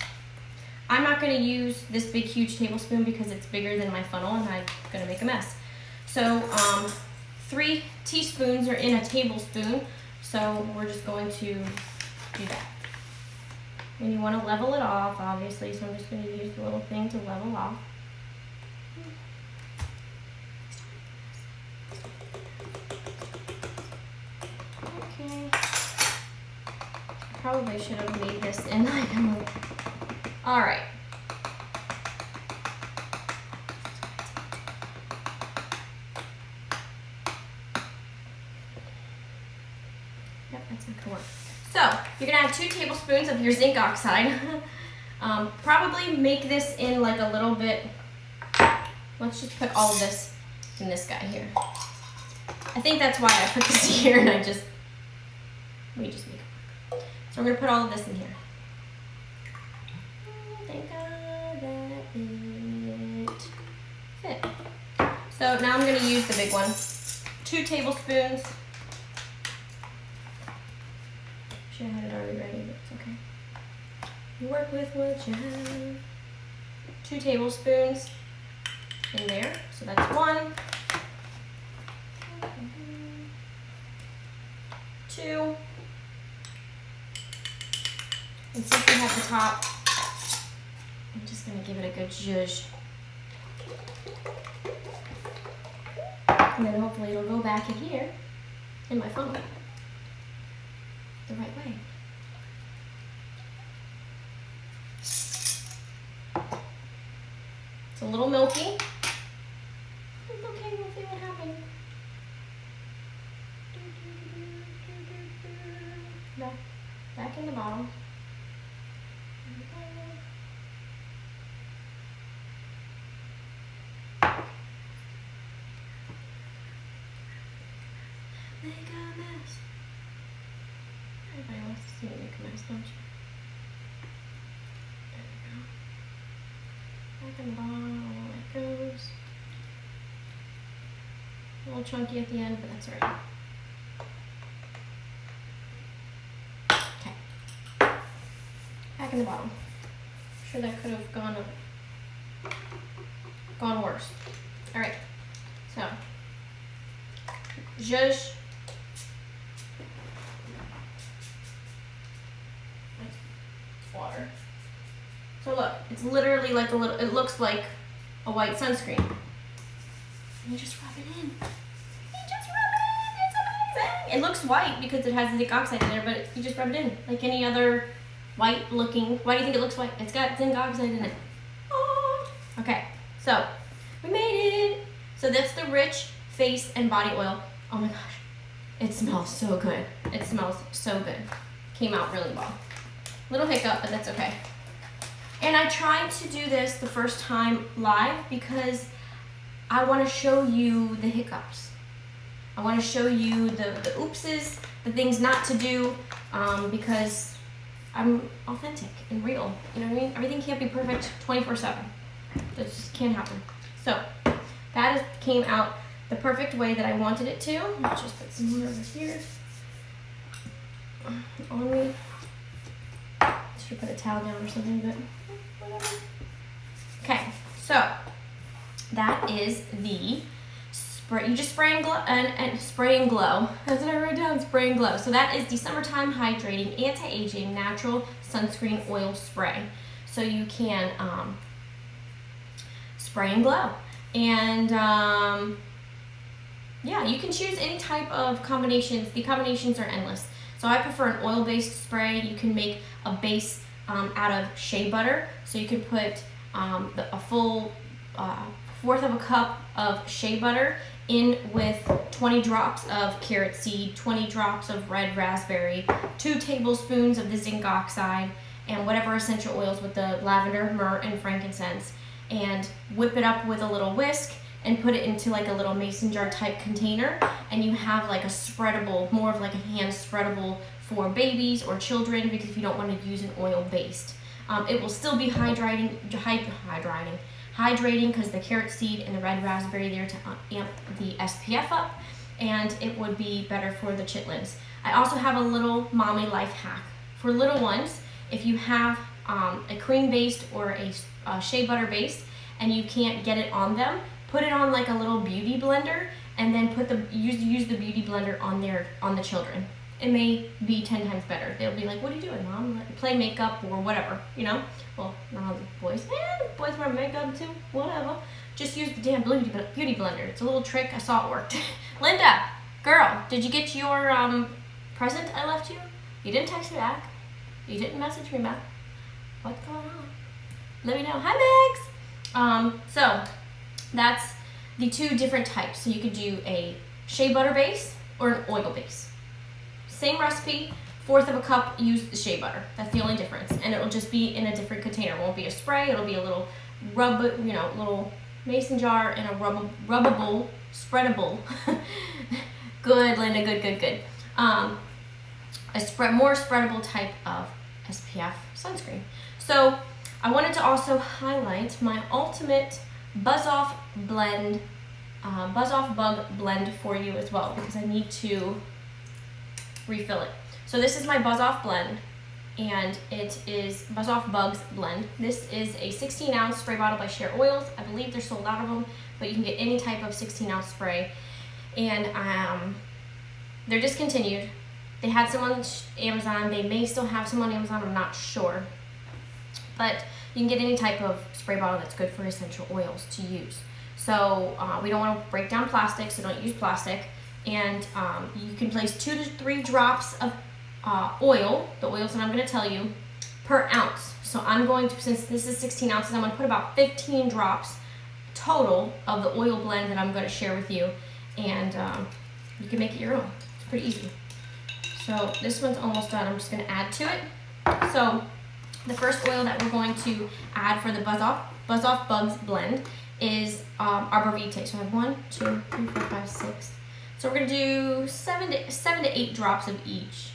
I'm not going to use this big, huge tablespoon because it's bigger than my funnel and I'm going to make a mess. So, 3 teaspoons are in a tablespoon. So we're just going to do that. And you want to level it off, obviously, so I'm just going to use the little thing to level off. Okay. Probably should have made this in like a little. All right. Yep, that's not gonna work. So you're gonna add 2 tablespoons of your zinc oxide. Probably make this in like a little bit. Let's just put all of this in this guy here. I think that's why I put this here, and let me just make it work. So we're gonna put all of this in here. Thank God that it fit. So now I'm gonna use the big one. 2 tablespoons. Should have had it already ready, but it's okay. You work with what you have. 2 tablespoons in there, so that's 1. 2. And since we have the top, I'm just going to give it a good zhuzh. And then hopefully it'll go back in here in my funnel the right way. It's a little milky. It's okay, we'll see what happens. Back in the bottle. Make a mess. Everybody wants to see me make a mess, don't you? There we go. Back in the bottom, there it goes. A little chunky at the end, but that's alright. Okay. Back in the bottom. I'm sure that could have gone worse. Alright. So zhuzh. Water. So look, it's literally like a little, it looks like a white sunscreen. And you just rub it in. You just rub it in. It's amazing. It looks white because it has the zinc oxide in there, but you just rub it in like any other white looking. Why do you think it looks white? It's got zinc oxide in it. Oh. Okay, so we made it. So that's the Rich Face and Body Oil. Oh my gosh, it smells so good. It smells so good. Came out really well. Little hiccup, but that's okay. And I tried to do this the first time live because I want to show you the hiccups. I want to show you the oopses, the things not to do, because I'm authentic and real. You know what I mean? Everything can't be perfect 24/7. That just can't happen. So that came out the perfect way that I wanted it to. Let's just put some more over here on me. Should put a towel down or something, but whatever. Okay, so that is the spray. You just spray and glow, and spray and glow. That's what I wrote down. Spray and glow. So that is the Summertime Hydrating Anti-Aging Natural Sunscreen Oil Spray. So you can spray and glow, and yeah, you can choose any type of combinations. The combinations are endless. So I prefer an oil-based spray. You can make a base out of shea butter. So you can put a full fourth of a cup of shea butter in with 20 drops of carrot seed, 20 drops of red raspberry, 2 tablespoons of the zinc oxide, and whatever essential oils with the lavender, myrrh, and frankincense, and whip it up with a little whisk and put it into like a little mason jar type container, and you have like a spreadable, more of like a hand spreadable for babies or children, because if you don't want to use an oil based. It will still be hydrating because the carrot seed and the red raspberry there to amp the SPF up, and it would be better for the chitlins. I also have a little mommy life hack for little ones. If you have a cream based or a shea butter based and you can't get it on them, put it on like a little beauty blender, and then use the beauty blender on the children. It may be 10 times better. They'll be like, "What are you doing, Mom?" Play makeup or whatever, you know? Well, not all the boys. Boys wear makeup too, whatever. Just use the damn beauty blender. It's a little trick. I saw it worked. Linda, girl, did you get your present I left you? You didn't text me back. You didn't message me back. What's going on? Let me know. Hi, Megs. So that's the 2 different types. So you could do a shea butter base or an oil base. Same recipe, fourth of a cup, use the shea butter. That's the only difference. And it'll just be in a different container. It won't be a spray, it'll be a little little mason jar and a rubbable, spreadable. Good, Linda, good. More spreadable type of SPF sunscreen. So I wanted to also highlight my ultimate Buzz Off blend, Buzz Off Bug blend for you as well, because I need to refill it. So this is my Buzz Off blend, and it is Buzz Off Bugs blend. This is a 16-ounce spray bottle by Share Oils. I believe they're sold out of them, but you can get any type of 16-ounce spray. And they're discontinued. They had some on Amazon. They may still have some on Amazon. I'm not sure. But you can get any type of spray bottle that's good for essential oils to use. So we don't want to break down plastic, so don't use plastic. And you can place 2 to 3 drops of oil, the oils that I'm going to tell you, per ounce. So I'm going to, since this is 16 ounces, I'm going to put about 15 drops total of the oil blend that I'm going to share with you. And you can make it your own. It's pretty easy. So this one's almost done. I'm just going to add to it. So the first oil that we're going to add for the Buzz Off Bugs blend is arbor vitae. So I have 1, 2, 3, 4, 5, 6, So we're gonna do seven to 8 drops of each.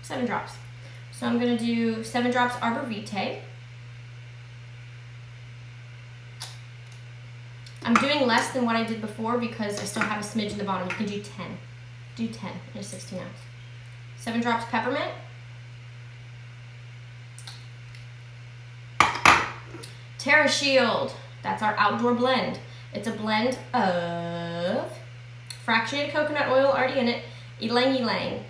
7 drops. So I'm gonna do 7 drops Arbor Vitae. I'm doing less than what I did before because I still have a smidge in the bottom. You can do 10. Do 10 in a 16 ounce. 7 drops peppermint. Terra Shield. That's our outdoor blend. It's a blend of fractionated coconut oil already in it, ylang ylang,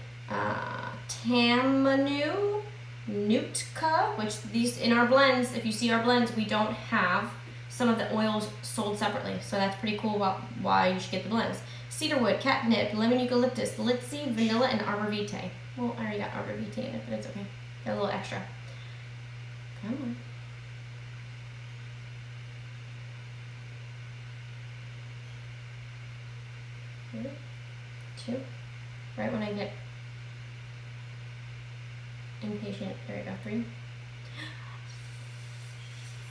tamanu, nutka, which these in our blends, if you see our blends, we don't have some of the oils sold separately. So that's pretty cool why you should get the blends. Cedarwood, catnip, lemon eucalyptus, Lyndsay, vanilla, and arbor vitae. Well, I already got arbor vitae in it, but it's okay. Got a little extra. Come on. Here, 2. Right when I get impatient. There we go. 3,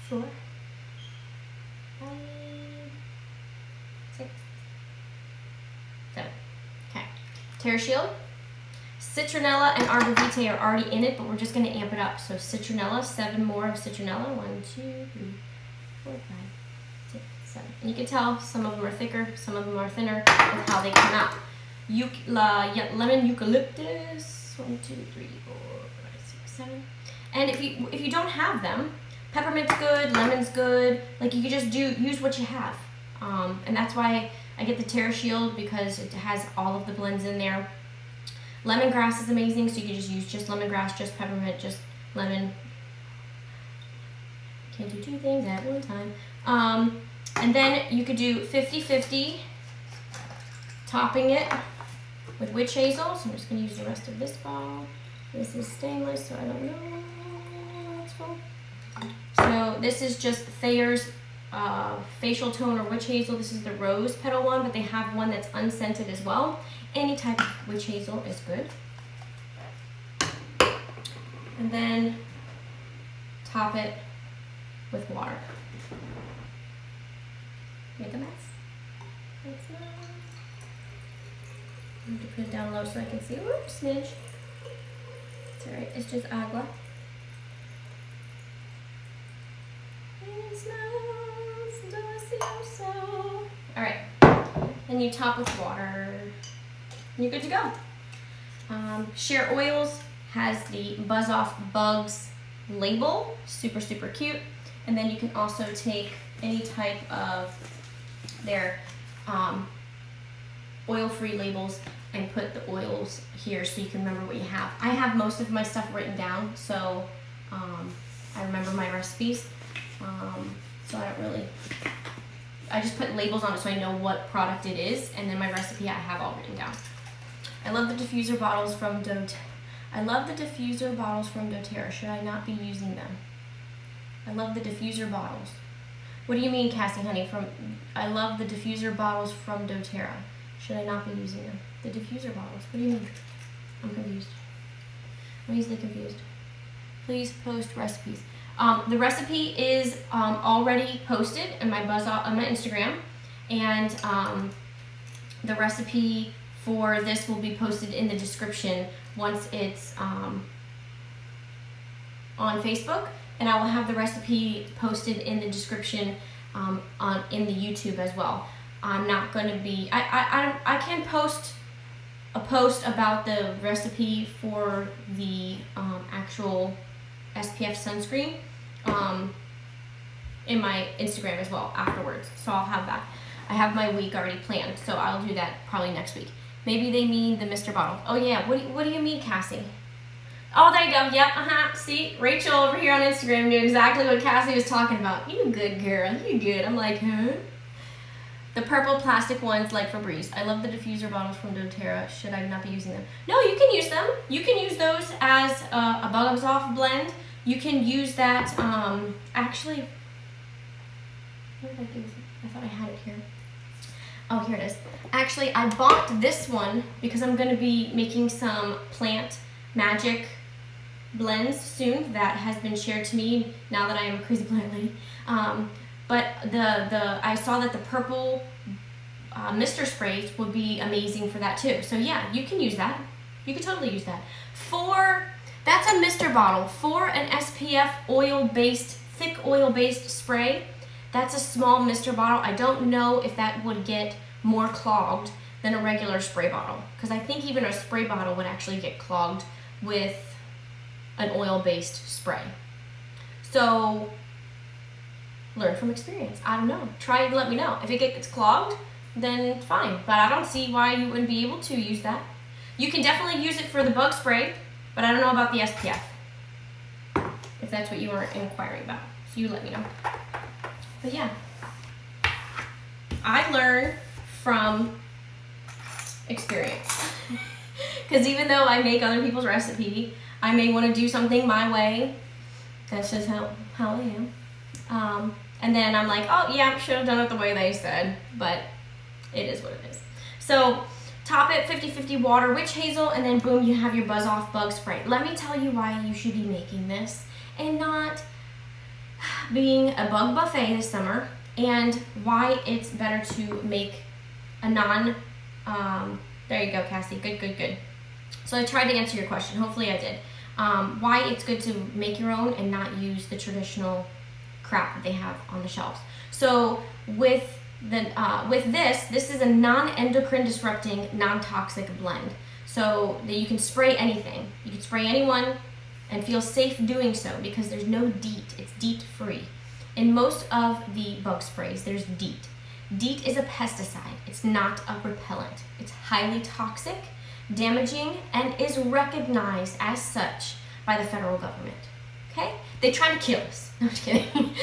4, 5, 6, 7. Okay. Terra Shield. Citronella and arbor vitae are already in it, but we're just going to amp it up. So citronella, 7 more of citronella. 1, 2, 3, 4, 5, 6, 7. And you can tell some of them are thicker, some of them are thinner with how they come out. Lemon eucalyptus. 1, 2, 3, 4, 5, 6, 7. And if you don't have them, peppermint's good, lemon's good. Like you could just use what you have. And that's why I get the Terra Shield, because it has all of the blends in there. Lemongrass is amazing, so you can just use just lemongrass, just peppermint, just lemon. Can't do 2 things at one time. And then you could do 50-50, topping it with witch hazel. So I'm just going to use the rest of this bottle. This is stainless, so I don't know what's full. So this is just Thayer's facial tone or witch hazel. This is the rose petal one, but they have one that's unscented as well. Any type of witch hazel is good. And then top it with water. Make a mess. That's nice. I have to put it down low so I can see. Oops, smidge. It's alright, it's just agua. And it smells delicioso. Alright, then you top with water. And you're good to go. Share Oils has the Buzz Off Bugs label. Super, super cute. And then you can also take any type of their oil-free labels and put the oils here so you can remember what you have. I have most of my stuff written down, so I remember my recipes. So I don't really, I just put labels on it so I know what product it is, and then my recipe I have all written down. I love the diffuser bottles from doTERRA. Should I not be using them? I love the diffuser bottles. What do you mean, Cassie, honey? I love the diffuser bottles from doTERRA. Should I not be using them? The diffuser bottles. What do you mean? I'm confused. I'm easily confused. Please post recipes. The recipe is already posted on my on my Instagram, and the recipe for this will be posted in the description once it's on Facebook, and I will have the recipe posted in the description in the YouTube as well. I'm not going to be, I can post a post about the recipe for the actual SPF sunscreen in my Instagram as well afterwards, so I'll have that. I have my week already planned, so I'll do that probably next week. Maybe they mean the Mr. Bottle. Oh yeah, what do you mean, Cassie? Oh, there you go. Yep, See, Rachel over here on Instagram knew exactly what Cassie was talking about. You good girl, you good. I'm like, huh? The purple plastic ones like Febreze. I love the diffuser bottles from doTERRA. Should I not be using them? No, you can use them. You can use those as a Buzz Off blend. You can use that, actually, where did I do this? I thought I had it here. Oh, here it is. Actually, I bought this one because I'm going to be making some plant magic blends soon that has been shared to me now that I am a crazy plant lady. But I saw that the purple mister sprays would be amazing for that too. So yeah, you can use that. You can totally use that. That's a mister bottle for an SPF oil-based, thick oil-based spray. That's a small mister bottle. I don't know if that would get more clogged than a regular spray bottle, because I think even a spray bottle would actually get clogged with an oil-based spray. So learn from experience. I don't know. Try and let me know. If it gets clogged, then fine. But I don't see why you wouldn't be able to use that. You can definitely use it for the bug spray, but I don't know about the SPF, if that's what you were inquiring about. So you let me know. But yeah, I learn from experience. Because even though I make other people's recipe, I may want to do something my way. That's just how I am. And then I'm like, oh yeah, I should have done it the way they said, but it is what it is. So top it 50-50 water, witch hazel, and then boom, you have your buzz off bug spray. Let me tell you why you should be making this and not being a bug buffet this summer, and why it's better to make a there you go, Cassie, good. So I tried to answer your question, hopefully I did. Why it's good to make your own and not use the traditional crap that they have on the shelves. So with this is a non-endocrine disrupting, non-toxic blend. So that you can spray anything. You can spray anyone and feel safe doing so because there's no DEET. It's DEET free. In most of the bug sprays, there's DEET. DEET is a pesticide. It's not a repellent. It's highly toxic, damaging, and is recognized as such by the federal government. Okay? They try to kill us. No, I'm just kidding.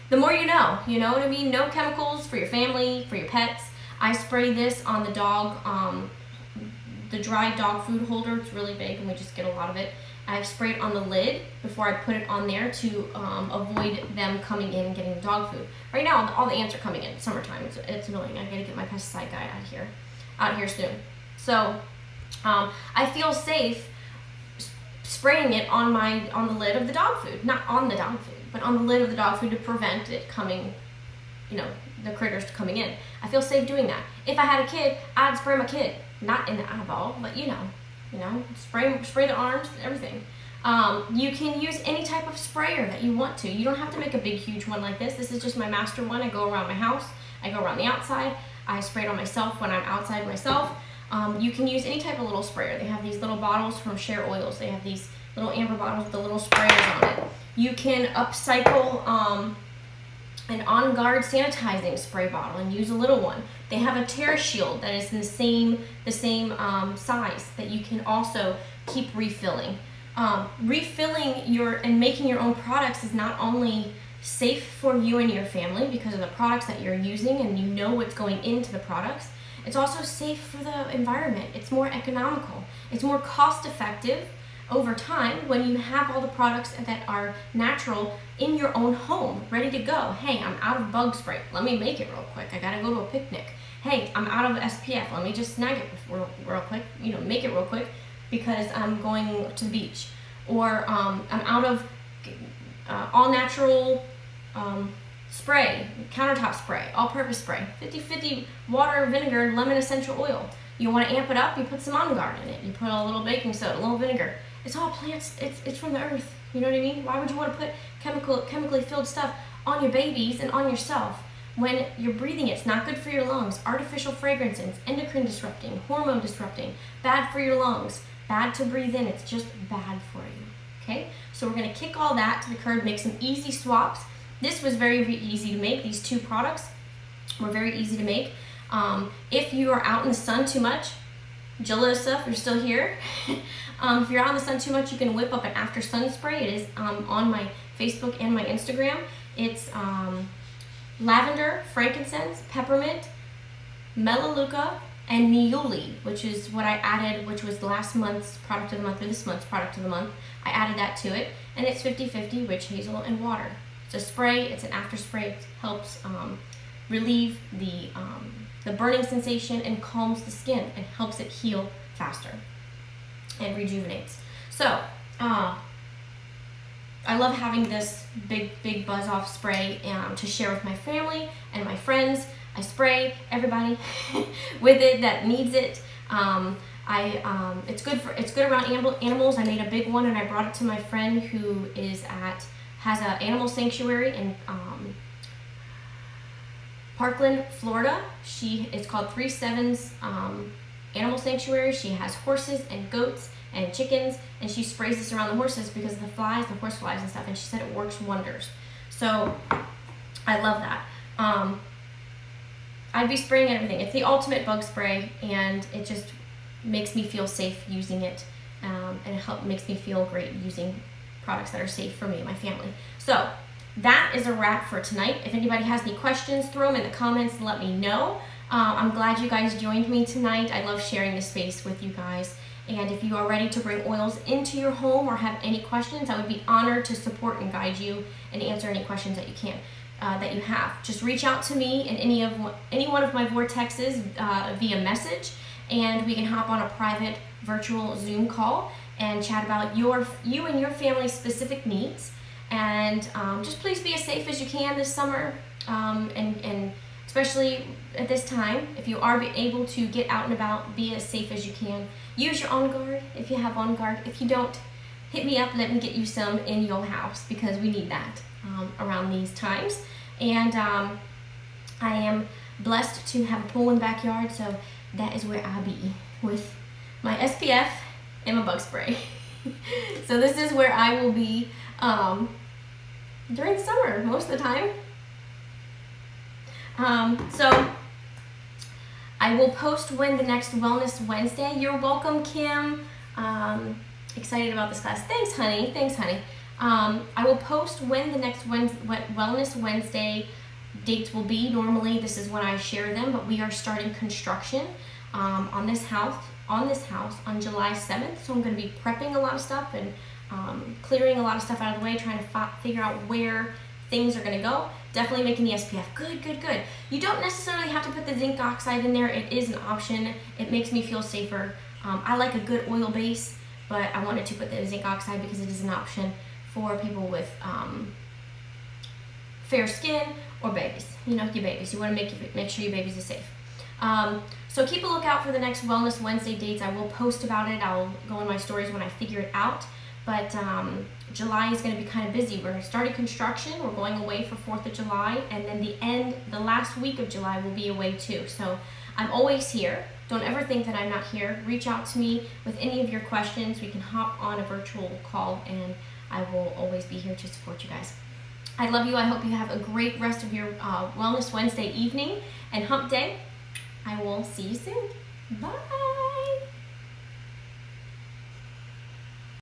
The more you know what I mean? No chemicals for your family, for your pets. I spray this on the dog, the dry dog food holder. It's really big and we just get a lot of it. I spray it on the lid before I put it on there to avoid them coming in and getting the dog food. Right now, all the ants are coming in. It's summertime. It's annoying. I gotta get my pesticide guy out here soon. So I feel safe spraying it on the lid of the dog food, not on the dog food, but on the lid of the dog food to prevent it coming, the critters coming in. I feel safe doing that. If I had a kid, I'd spray my kid, not in the eyeball, but spray the arms, everything. You can use any type of sprayer that you want to. You don't have to make a big, huge one like this. This is just my master one. I go around my house. I go around the outside. I spray it on myself when I'm outside myself. You can use any type of little sprayer. They have these little bottles from Share Oils. They have these little amber bottles with the little sprayers on it. You can upcycle an On Guard sanitizing spray bottle and use a little one. They have a Tear Shield that is in the same size that you can also keep refilling. Refilling and making your own products is not only safe for you and your family because of the products that you're using and you know what's going into the products. It's also safe for the environment. It's more economical. It's more cost effective over time when you have all the products that are natural in your own home, ready to go. Hey, I'm out of bug spray. Let me make it real quick. I gotta go to a picnic. Hey, I'm out of SPF. Let me just snag it real quick. Make it real quick because I'm going to the beach. Or I'm out of all natural spray, countertop spray, all-purpose spray, 50-50 water, vinegar, lemon essential oil. You want to amp it up, you put some On Guard in it. You put a little baking soda, a little vinegar. It's all plants. It's from the earth. You know what I mean? Why would you want to put chemically filled stuff on your babies and on yourself when you're breathing it? It's not good for your lungs. Artificial fragrances, endocrine disrupting, hormone disrupting, bad for your lungs, bad to breathe in. It's just bad for you. Okay? So we're going to kick all that to the curb, make some easy swaps. This was very easy to make. These two products were very easy to make. If you are out in the sun too much, Jalissa, if you're still here, if you're out in the sun too much, you can whip up an after sun spray. It is on my Facebook and my Instagram. It's lavender, frankincense, peppermint, melaleuca, and niuli, which is what I added, which was last month's product of the month, or this month's product of the month. I added that to it, and it's 50-50 witch hazel and water. It's a spray. It's an after spray. It helps relieve the burning sensation and calms the skin and helps it heal faster and rejuvenates. So I love having this big buzz off spray to share with my family and my friends. I spray everybody with it that needs it. It's good around animals. I made a big one and I brought it to my friend who has an animal sanctuary in Parkland, Florida. It's called 3 Sevens Animal Sanctuary. She has horses and goats and chickens, and she sprays this around the horses because of the flies, the horse flies and stuff, and she said it works wonders. So I love that. I'd be spraying everything. It's the ultimate bug spray, and it just makes me feel safe using it, and it makes me feel great using products that are safe for me and my family. So that is a wrap for tonight. If anybody has any questions, throw them in the comments and let me know. I'm glad you guys joined me tonight. I love sharing this space with you guys. And if you are ready to bring oils into your home or have any questions, I would be honored to support and guide you and answer any questions that you have. Just reach out to me in any one of my vortexes via message, and we can hop on a private virtual Zoom call and chat about you and your family's specific needs. And just please be as safe as you can this summer, and especially at this time, if you are able to get out and about, be as safe as you can. Use your On Guard if you have On Guard. If you don't, hit me up, let me get you some in your house, because we need that around these times. And I am blessed to have a pool in the backyard, so that is where I'll be with my SPF and my bug spray. So this is where I will be during the summer most of the time. So I will post when the next Wellness Wednesday. You're welcome, Kim. Excited about this class. Thanks, honey. Thanks, honey. I will post when the next Wellness Wednesday dates will be. Normally, this is when I share them, but we are starting construction on this house on July 7th. So I'm going to be prepping a lot of stuff and clearing a lot of stuff out of the way, trying to figure out where things are going to go. Definitely making the SPF. Good. You don't necessarily have to put the zinc oxide in there. It is an option. It makes me feel safer. I like a good oil base, but I wanted to put the zinc oxide because it is an option for people with fair skin or babies. You know, your babies. You want to make sure your babies are safe. So keep a lookout for the next Wellness Wednesday dates. I will post about it. I'll go in my stories when I figure it out. But July is going to be kind of busy. We're starting construction. We're going away for 4th of July. And then the last week of July will be away too. So I'm always here. Don't ever think that I'm not here. Reach out to me with any of your questions. We can hop on a virtual call, and I will always be here to support you guys. I love you. I hope you have a great rest of your Wellness Wednesday evening and hump day. I will see you soon. Bye.